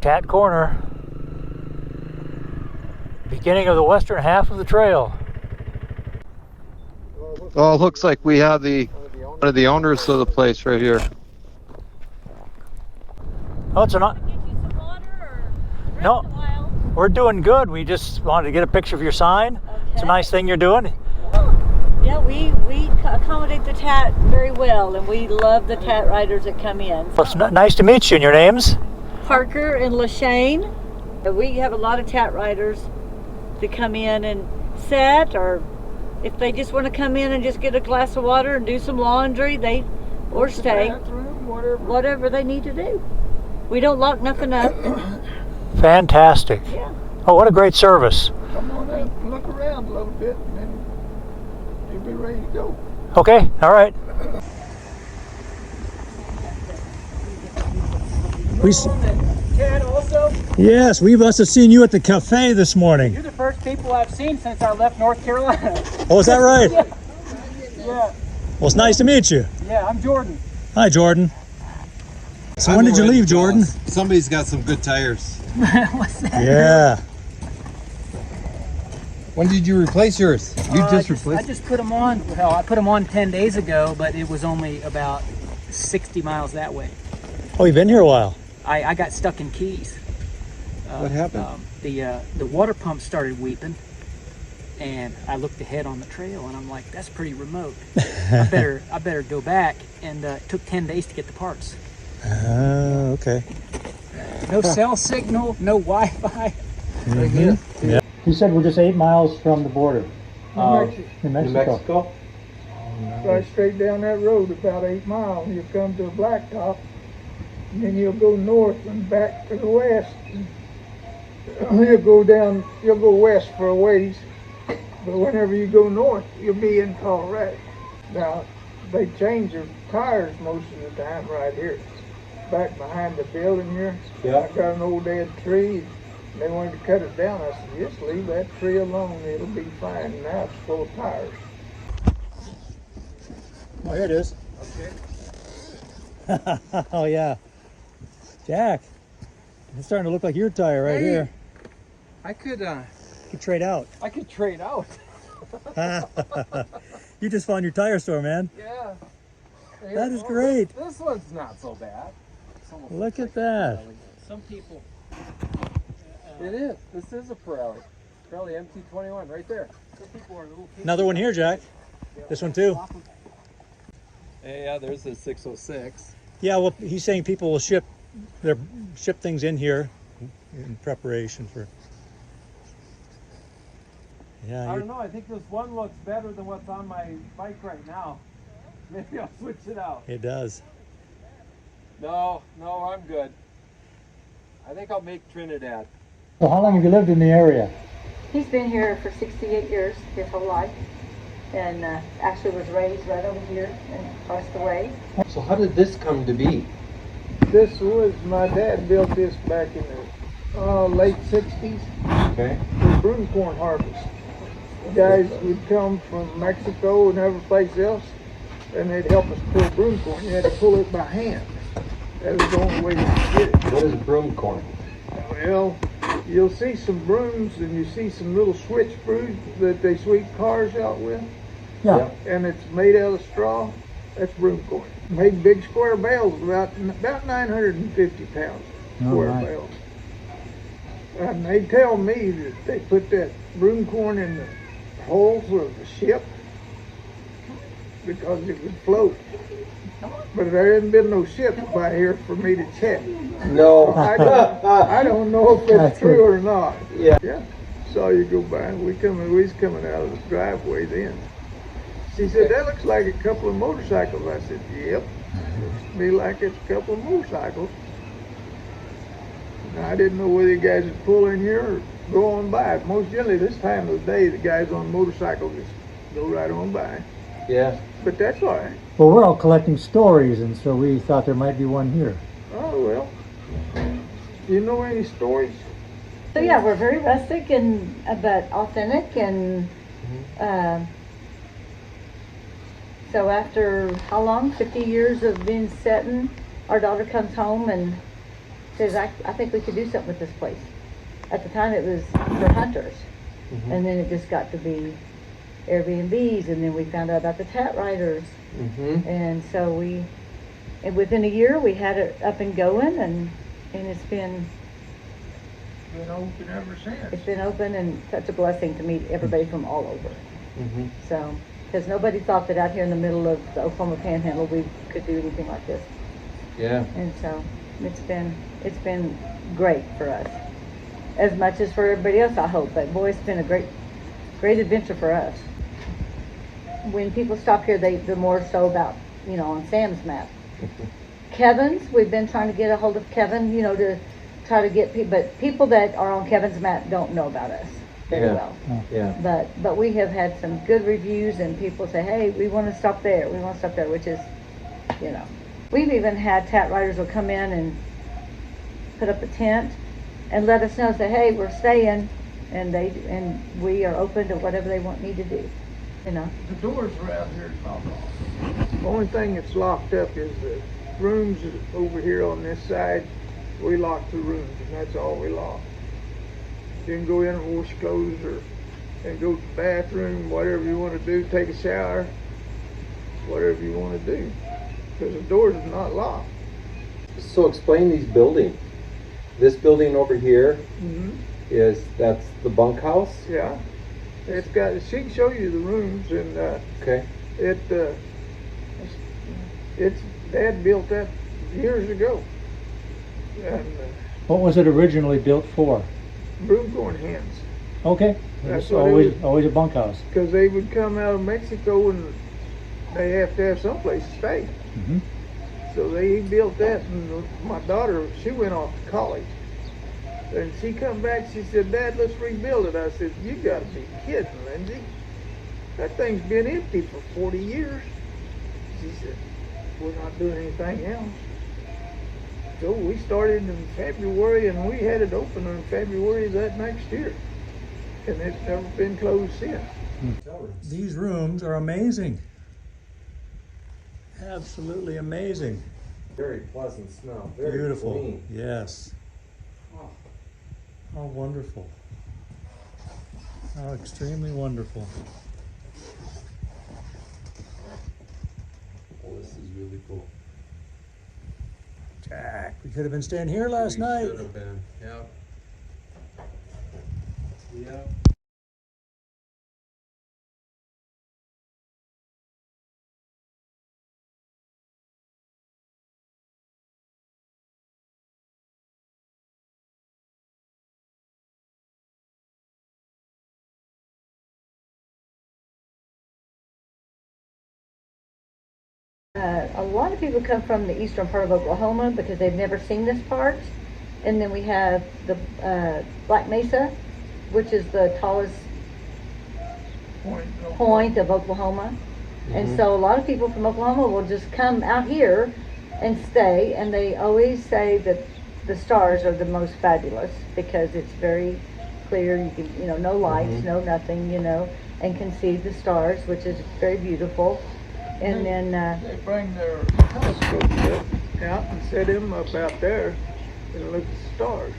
TAT corner. Beginning of the western half of the trail. Oh, it looks like we have one of the owners of the place right here. Oh, it's Get you some water or rest No. a while? We're doing good. We just wanted to get a picture of your sign. It's a Okay. nice thing you're doing. Yeah, we accommodate the TAT very well, and we love the TAT riders that come in. Well, it's nice to meet you. And your names? Parker and LaShane. We have a lot of TAT riders that come in and sit, or if they just want to come in and just get a glass of water and do some laundry, or stay. Bathroom, Whatever they need to do. We don't lock nothing up. Fantastic. Yeah. Oh, what a great service. Come on in and look around a little bit, and then you'll be ready to go. Okay, all right. Ted, also, Yes, we must have seen you at the cafe this morning. you're the first people I've seen since I left North Carolina. Oh, is that right? Yeah, Well, it's nice to meet you. yeah, I'm Jordan. Hi, Jordan. So when did you leave, Jordan? Somebody's got some good tires. What's that? Yeah. When did you replace yours? You I just put them on. Well, I put them on 10 days ago, but it was only about 60 miles that way. Oh, you've been here a while. I got stuck in Keys. What happened? The water pump started weeping, and I looked ahead on the trail, and I'm like, that's pretty remote. I better go back. And it took 10 days to get the parts. Okay. No cell signal, no Wi-Fi. Yeah. He said we're just 8 miles from the border. New Mexico. Right straight down that road about 8 miles. You'll come to a blacktop, and then you'll go north and back to the west. You'll go west for a ways, but whenever you go north, you'll be in Colorado. Now, they change their tires most of the time right here. Back behind the building here, I got an old dead tree. They wanted to cut it down. I said, just leave that tree alone. It'll be fine. Now it's full of tires. Oh, here it is. Okay. Oh, yeah. Jack, it's starting to look like your tire right here. I could You could trade out. I could trade out. You just found your tire store, man. Yeah. That is great. This one's not so bad. Look at that. Some people. It is. This is a Pirelli. Pirelli MT21 right there. Some people are a little. Another one here, Jack. This one too. Hey, yeah, there's a 606. Yeah, well, he's saying people will ship things in here in preparation for. Yeah. I don't know. I think this one looks better than what's on my bike right now. Maybe I'll switch it out. It does. No, I'm good. I think I'll make Trinidad. So how long have you lived in the area? He's been here for 68 years, his whole life, and actually was raised right over here and passed away. So how did this come to be? This was, my dad built this back in the late 60s Okay. for broomcorn harvest. Guys would come from Mexico and every place else, and they'd help us pull broomcorn. You had to pull it by hand. That was the only way you could get it. What is broomcorn? Well, you'll see some brooms and you see some little switch brooms that they sweep cars out with. Yeah. And it's made out of straw. That's broomcorn. Made big square bales, about 950 pounds square right. bales. And they tell me that they put that broomcorn in the holes of the ship because it would float. But there hasn't been no ships by here for me to check. No. I don't know if it's true or not. Yeah. Yeah. Saw you go by, and we was coming out of the driveway then. She said, that looks like a couple of motorcycles. I said, yep. Looks to me like it's a couple of motorcycles. And I didn't know whether you guys would pull in here or go on by. Most generally this time of the day, the guys on motorcycles just go right on by. Yeah. But that's all right. Well, we're all collecting stories, and so we thought there might be one here. Oh, well. Do you know any stories? So yeah, we're very rustic and but authentic, and so after how long? 50 years of being setting, our daughter comes home and says, I think we could do something with this place. At the time it was for hunters. And then it just got to be Airbnbs, and then we found out about the TAT riders. And so and within a year we had it up and going, and it's been open ever since. It's been open, and such a blessing to meet everybody from all over. So, because nobody thought that out here in the middle of the Oklahoma Panhandle we could do anything like this. Yeah. And so it's been great for us, as much as for everybody else, I hope. But boy, it's been a great adventure for us. When people stop here, they're more so about, on Sam's map. Kevin's, we've been trying to get a hold of Kevin, to try to get people, but people that are on Kevin's map don't know about us very well. Yeah. But we have had some good reviews, and people say, hey, we want to stop there, which is, We've even had TAT riders will come in and put up a tent and let us know, say, hey, we're staying, and we are open to whatever they need to do, The doors around here is not locked. The only thing that's locked up is the rooms over here on this side. We lock the rooms, and that's all we lock. You can go in and wash clothes, and go to the bathroom, whatever you want to do, take a shower, whatever you want to do, because the doors are not locked. So explain these buildings. This building over here that's the bunkhouse? Yeah. She can show you the rooms, and Okay. it's Dad built that years ago. And What was it originally built for? broomcorn hens, Okay. That's It's what it always a bunkhouse. because they would come out of Mexico and they have to have someplace to stay. So he built that, and my daughter, she went off to college. And she come back, she said, Dad, let's rebuild it. I said, you gotta be kidding, Lindsay. That thing's been empty for 40 years. She said, we're not doing anything else. So we started in February, and we had it open in February that next year. And it's never been closed since. These rooms are amazing. Absolutely amazing. Very pleasant smell. Very Beautiful. clean. Yes. How wonderful. How extremely wonderful. Well, this is really cool. Jack, we could have been staying here last night. Should have been. Yep. Yep. A lot of people come from the eastern part of Oklahoma because they've never seen this part. And then we have the Black Mesa, which is the tallest point of Oklahoma. And so a lot of people from Oklahoma will just come out here and stay, and they always say that the stars are the most fabulous because it's very clear. You can, no lights, no nothing, and can see the stars, which is very beautiful. And then they bring their telescopes out and set them up out there and look at the stars.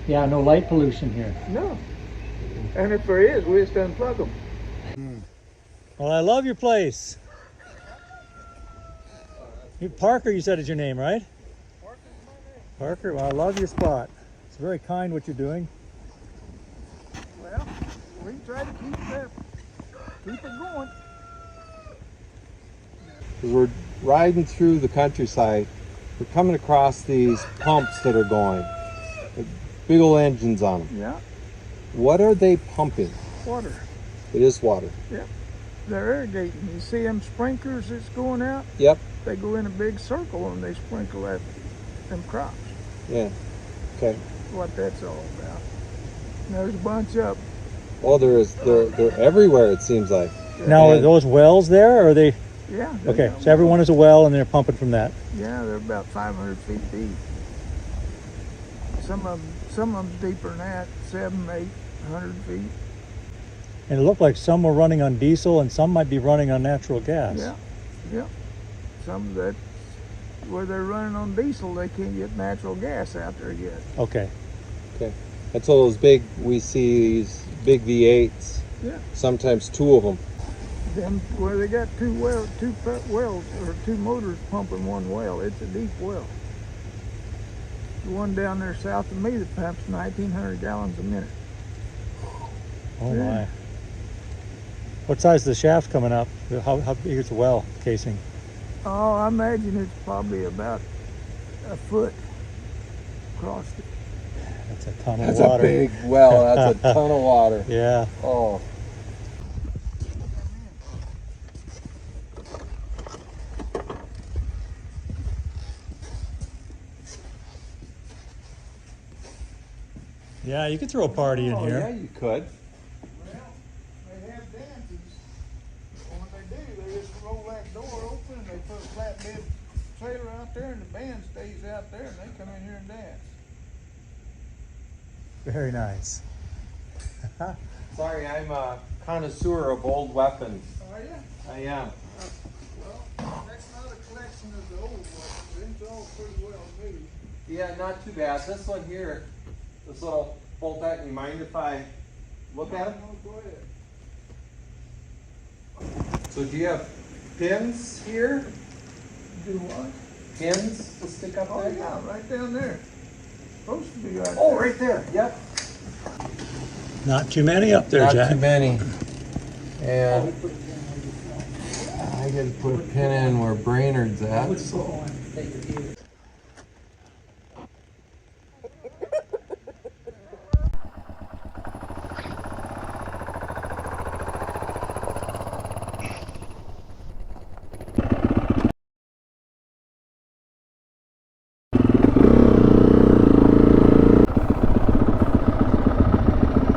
Yeah, no light pollution here. No. And if there is, we just unplug them. Well, I love your place. Parker, you said is your name, right? Parker, well, I love your spot. It's very kind what you're doing. Well, we try to keep it going. As we're riding through the countryside, we're coming across these pumps that are going, with big old engines on them. Yeah, What are they pumping? water. It is water. Yeah, they're irrigating. You see them sprinklers that's going out? Yep. They go in a big circle and they sprinkle them crops. Yeah. Okay. What that's all about. And there's a bunch of them. Well, they're everywhere. It seems like. Now, are And- those wells there, or are they? Yeah. Okay, so everyone is a well, and they're pumping from that. Yeah, they're about 500 feet deep. Some of them deeper than that, 700, 800 feet. And it looked like some were running on diesel, and some might be running on natural gas. Yeah, yeah. Some of that, where they're running on diesel, they can't get natural gas out there yet. Okay. Okay. And so those big, we see these big V8s. Yeah. Sometimes two of them. Them where they got two wells or two motors pumping one well. It's a deep well. The one down there south of me that pumps 1,900 gallons a minute. Oh Yeah. my. What size is the shaft coming up? How big is the well casing? Oh, I imagine it's probably about a foot across it. That's a ton of That's water. a big well. That's a ton of water. Yeah. Oh. Yeah, you could throw a party in Oh, here. yeah, you could. Well, they have dances. And when they do, they just roll that door open and they put a flatbed trailer out there and the band stays out there and they come in here and dance. Very nice. Sorry, I'm a connoisseur of old weapons. Are you? I am. Well, that's not a collection of the old ones. It's all pretty well new. Yeah, not too bad. This one here, this little bolt act, you mind if I look at it? No, go ahead. So do you have pins here? Do what? Pins to stick up Oh there? yeah, right down there. Supposed to be right Oh, there. right there. Yep. Not too many up there, Not Jack. too many. And I gotta put a pin in where Brainerd's at.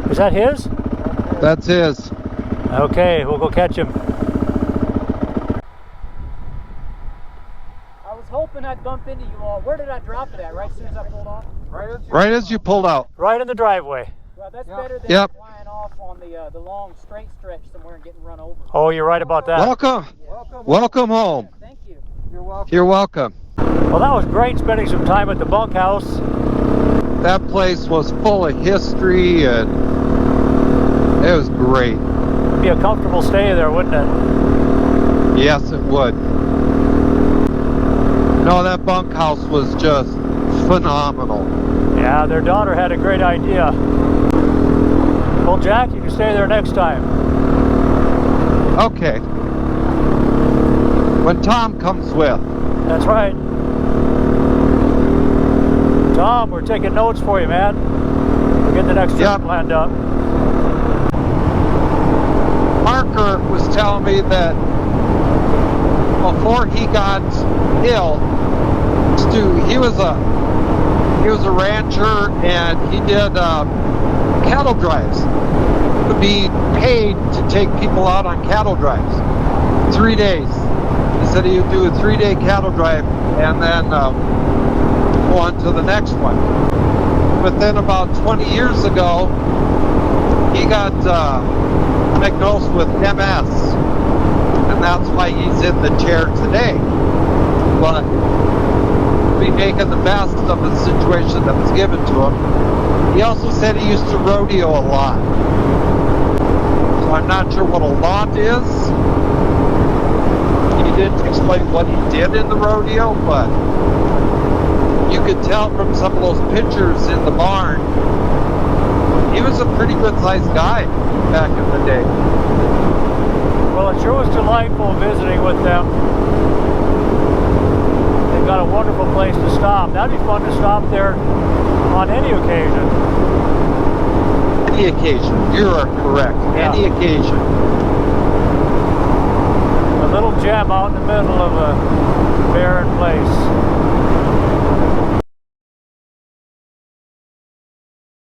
Is that his? That's his. Okay, we'll go catch him. I was hoping I'd bump into you all. Where did I drop it at? Right as soon as I pulled off? Right as you pulled out. Right in the driveway. Well, that's better than Yep. flying off on the long straight stretch somewhere and getting run over. Oh, you're right about that. Welcome. Welcome home. Thank you. You're welcome. Well, that was great spending some time at the bunkhouse. That place was full of history and it was great. Be a comfortable stay there, wouldn't it? Yes, it would. No, that bunkhouse was just phenomenal. Yeah, their daughter had a great idea. Well, Jack, you can stay there next time. Okay. When Tom comes with. That's right. Tom, we're taking notes for you, man. We'll get the next trip Yep. planned up. Parker was telling me that before he got ill, Stu, he was a rancher and he did cattle drives. Would be paid to take people out on cattle drives. 3 days. He said he would do a 3-day cattle drive and then go on to the next one. But then about 20 years ago, he got diagnosed with MS, and that's why he's in the chair today. But be making the best of the situation that was given to him. He also said he used to rodeo a lot. So I'm not sure what a lot is. He didn't explain what he did in the rodeo, but you could tell from some of those pictures in the barn, he was a pretty good sized guy back in the day. Well, it sure was delightful visiting with them. They've got a wonderful place to stop. That'd be fun to stop there on any occasion. Any occasion, you are correct. Yeah. Any occasion. A little gem out in the middle of a barren place.